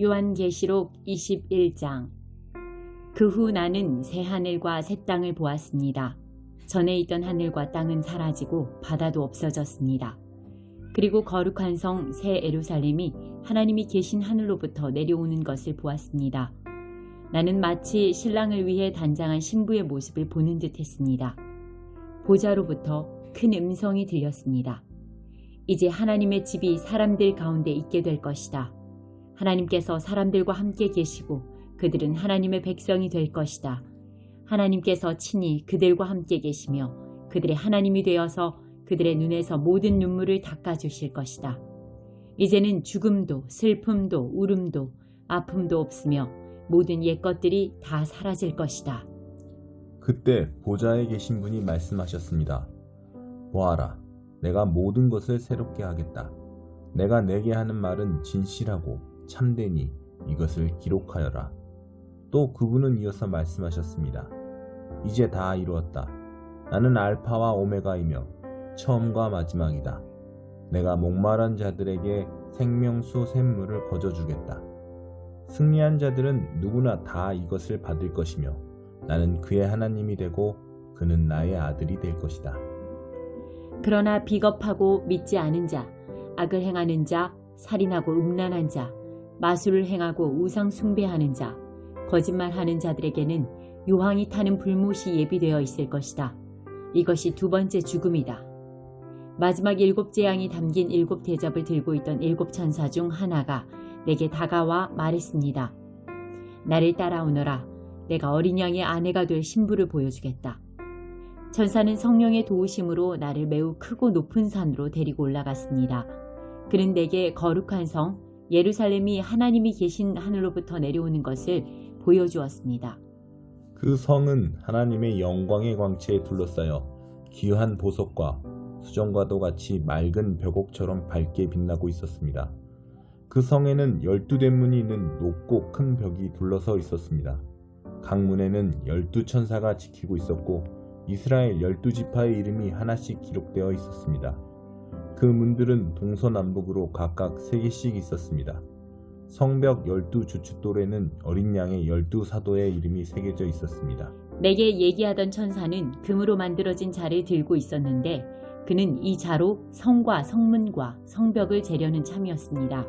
요한계시록 21장. 그 후 나는 새 하늘과 새 땅을 보았습니다. 전에 있던 하늘과 땅은 사라지고 바다도 없어졌습니다. 그리고 거룩한 성 새 예루살렘이 하나님이 계신 하늘로부터 내려오는 것을 보았습니다. 나는 마치 신랑을 위해 단장한 신부의 모습을 보는 듯 했습니다. 보좌로부터 큰 음성이 들렸습니다. 이제 하나님의 집이 사람들 가운데 있게 될 것이다. 하나님께서 사람들과 함께 계시고 그들은 하나님의 백성이 될 것이다. 하나님께서 친히 그들과 함께 계시며 그들의 하나님이 되어서 그들의 눈에서 모든 눈물을 닦아주실 것이다. 이제는 죽음도 슬픔도 울음도 아픔도 없으며 모든 옛것들이 다 사라질 것이다. 그때 보좌에 계신 분이 말씀하셨습니다. 보아라, 내가 모든 것을 새롭게 하겠다. 내가 내게 하는 말은 진실하고 참되니 이것을 기록하여라. 또 그분은 이어서 말씀하셨습니다. 이제 다 이루었다. 나는 알파와 오메가이며 처음과 마지막이다. 내가 목마른 자들에게 생명수 샘물을 거저주겠다. 승리한 자들은 누구나 다 이것을 받을 것이며 나는 그의 하나님이 되고 그는 나의 아들이 될 것이다. 그러나 비겁하고 믿지 않은 자, 악을 행하는 자, 살인하고 음란한 자, 마술을 행하고 우상 숭배하는 자, 거짓말하는 자들에게는 요항이 타는 불못이 예비되어 있을 것이다. 이것이 두 번째 죽음이다. 마지막 일곱 재앙이 담긴 일곱 대접을 들고 있던 일곱 천사 중 하나가 내게 다가와 말했습니다. 나를 따라오너라. 내가 어린 양의 아내가 될 신부를 보여주겠다. 천사는 성령의 도우심으로 나를 매우 크고 높은 산으로 데리고 올라갔습니다. 그는 내게 거룩한 성 예루살렘이 하나님이 계신 하늘로부터 내려오는 것을 보여주었습니다. 그 성은 하나님의 영광의 광채에 둘러싸여 귀한 보석과 수정과도 같이 맑은 벽옥처럼 밝게 빛나고 있었습니다. 그 성에는 12대문이 있는 높고 큰 벽이 둘러서 있었습니다. 각 문에는 12천사가 지키고 있었고 이스라엘 12지파의 이름이 하나씩 기록되어 있었습니다. 그 문들은 동서남북으로 각각 3개씩 있었습니다. 성벽 12주춧돌에는 어린 양의 12사도의 이름이 새겨져 있었습니다. 내게 얘기하던 천사는 금으로 만들어진 자를 들고 있었는데 그는 이 자로 성과 성문과 성벽을 재려는 참이었습니다.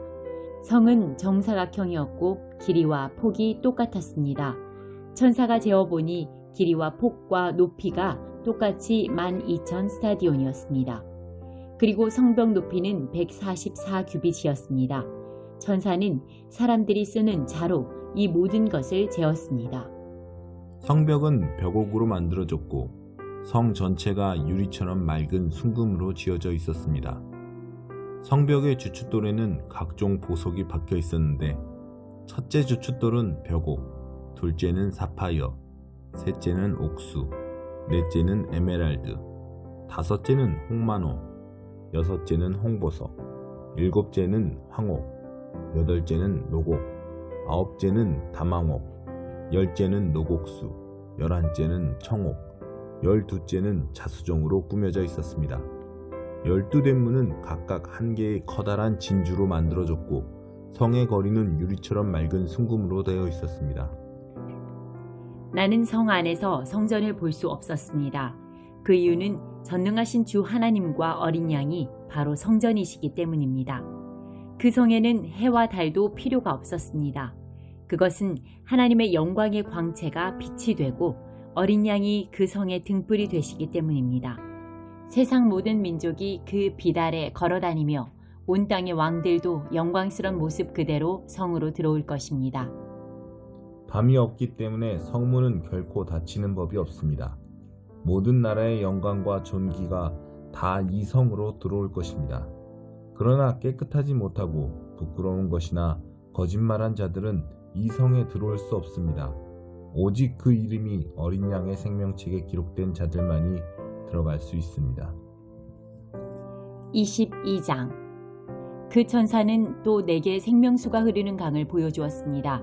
성은 정사각형이었고 길이와 폭이 똑같았습니다. 천사가 재어보니 길이와 폭과 높이가 똑같이 12,000 스타디온이었습니다. 그리고 성벽 높이는 144규빗이었습니다. 천사는 사람들이 쓰는 자로 이 모든 것을 재었습니다. 성벽은 벽옥으로 만들어졌고 성 전체가 유리처럼 맑은 순금으로 지어져 있었습니다. 성벽의 주춧돌에는 각종 보석이 박혀 있었는데 첫째 주춧돌은 벽옥, 둘째는 사파이어, 셋째는 옥수, 넷째는 에메랄드, 다섯째는 홍만호, 여섯째는 홍보석, 일곱째는 황옥, 여덟째는 노곡, 아홉째는 다망옥, 열째는 노곡수, 11째는 청옥, 12째는 자수정으로 꾸며져 있었습니다. 12대문은 각각 한 개의 커다란 진주로 만들어졌고 성의 거리는 유리처럼 맑은 순금으로 되어 있었습니다. 나는 성 안에서 성전을 볼 수 없었습니다. 그 이유는 전능하신 주 하나님과 어린 양이 바로 성전이시기 때문입니다. 그 성에는 해와 달도 필요가 없었습니다. 그것은 하나님의 영광의 광채가 빛이 되고 어린 양이 그 성의 등불이 되시기 때문입니다. 세상 모든 민족이 그 빛 아래 걸어다니며 온 땅의 왕들도 영광스러운 모습 그대로 성으로 들어올 것입니다. 밤이 없기 때문에 성문은 결코 닫히는 법이 없습니다. 모든 나라의 영광과 존귀가 다 이 성으로 들어올 것입니다. 그러나 깨끗하지 못하고 부끄러운 것이나 거짓말한 자들은 이 성에 들어올 수 없습니다. 오직 그 이름이 어린 양의 생명책에 기록된 자들만이 들어갈 수 있습니다. 22장. 그 천사는 또 내게 생명수가 흐르는 강을 보여주었습니다.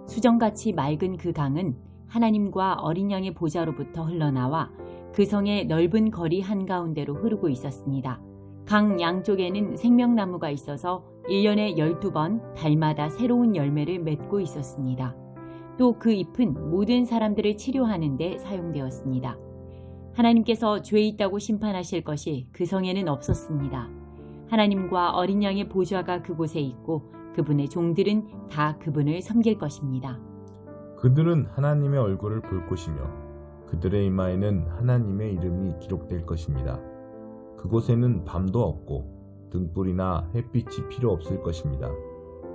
수정같이 맑은 그 강은 하나님과 어린 양의 보좌로부터 흘러나와 그 성의 넓은 거리 한가운데로 흐르고 있었습니다. 강 양쪽에는 생명나무가 있어서 1년에 12번 달마다 새로운 열매를 맺고 있었습니다. 또 그 잎은 모든 사람들을 치료하는 데 사용되었습니다. 하나님께서 죄 있다고 심판하실 것이 그 성에는 없었습니다. 하나님과 어린 양의 보좌가 그곳에 있고 그분의 종들은 다 그분을 섬길 것입니다. 그들은 하나님의 얼굴을 볼 것이며 그들의 이마에는 하나님의 이름이 기록될 것입니다. 그곳에는 밤도 없고 등불이나 햇빛이 필요 없을 것입니다.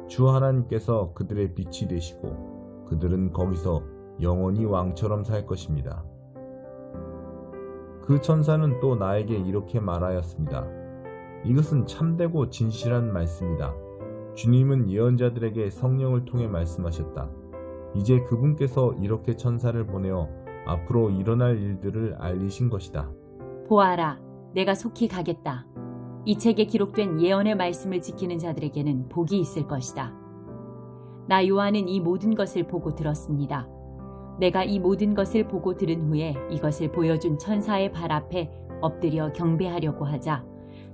주 하나님께서 그들의 빛이 되시고 그들은 거기서 영원히 왕처럼 살 것입니다. 그 천사는 또 나에게 이렇게 말하였습니다. 이것은 참되고 진실한 말씀이다. 주님은 예언자들에게 성령을 통해 말씀하셨다. 이제 그분께서 이렇게 천사를 보내어 앞으로 일어날 일들을 알리신 것이다. 보아라, 내가 속히 가겠다. 이 책에 기록된 예언의 말씀을 지키는 자들에게는 복이 있을 것이다. 나 요한은 이 모든 것을 보고 들었습니다. 내가 이 모든 것을 보고 들은 후에 이것을 보여준 천사의 발 앞에 엎드려 경배하려고 하자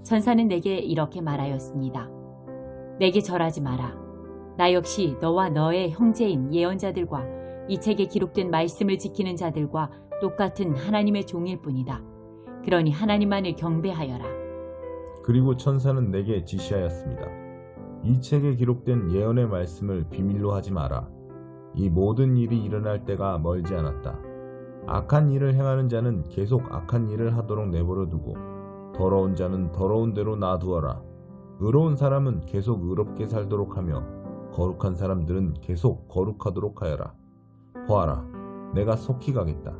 천사는 내게 이렇게 말하였습니다. 내게 절하지 마라. 나 역시 너와 너의 형제인 예언자들과 이 책에 기록된 말씀을 지키는 자들과 똑같은 하나님의 종일 뿐이다. 그러니 하나님만을 경배하여라. 그리고 천사는 내게 지시하였습니다. 이 책에 기록된 예언의 말씀을 비밀로 하지 마라. 이 모든 일이 일어날 때가 멀지 않았다. 악한 일을 행하는 자는 계속 악한 일을 하도록 내버려 두고 더러운 자는 더러운 대로 놔두어라. 의로운 사람은 계속 의롭게 살도록 하며 거룩한 사람들은 계속 거룩하도록 하여라. 보아라, 내가 속히 가겠다.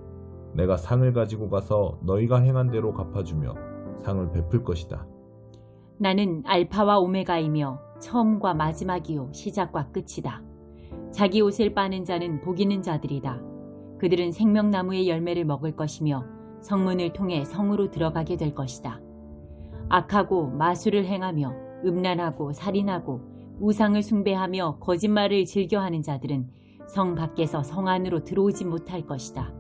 내가 상을 가지고 가서 너희가 행한 대로 갚아주며 상을 베풀 것이다. 나는 알파와 오메가이며 처음과 마지막이요 시작과 끝이다. 자기 옷을 빠는 자는 복 있는 자들이다. 그들은 생명나무의 열매를 먹을 것이며 성문을 통해 성으로 들어가게 될 것이다. 악하고 마술을 행하며 음란하고 살인하고 우상을 숭배하며 거짓말을 즐겨하는 자들은 성 밖에서 성 안으로 들어오지 못할 것이다.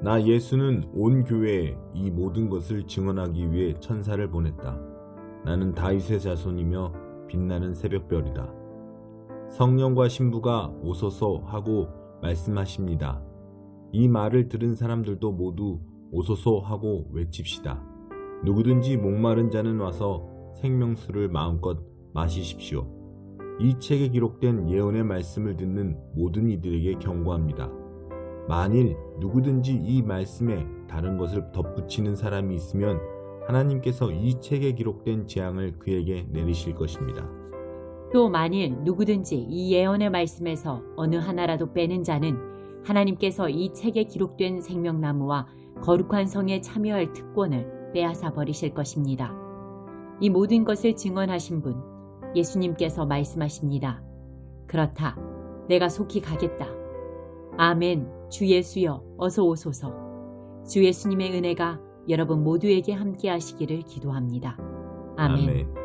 나 예수는 온 교회에 이 모든 것을 증언하기 위해 천사를 보냈다. 나는 다윗의 자손이며 빛나는 새벽별이다. 성령과 신부가 오소서 하고 말씀하십니다. 이 말을 들은 사람들도 모두 오소서 하고 외칩시다. 누구든지 목마른 자는 와서 생명수를 마음껏 마시십시오. 이 책에 기록된 예언의 말씀을 듣는 모든 이들에게 경고합니다. 만일 누구든지 이 말씀에 다른 것을 덧붙이는 사람이 있으면 하나님께서 이 책에 기록된 재앙을 그에게 내리실 것입니다. 또 만일 누구든지 이 예언의 말씀에서 어느 하나라도 빼는 자는 하나님께서 이 책에 기록된 생명나무와 거룩한 성에 참여할 특권을 빼앗아 버리실 것입니다. 이 모든 것을 증언하신 분, 예수님께서 말씀하십니다. 그렇다. 내가 속히 가겠다. 아멘. 주 예수여, 어서 오소서. 주 예수님의 은혜가 여러분 모두에게 함께 하시기를 기도합니다. 아멘.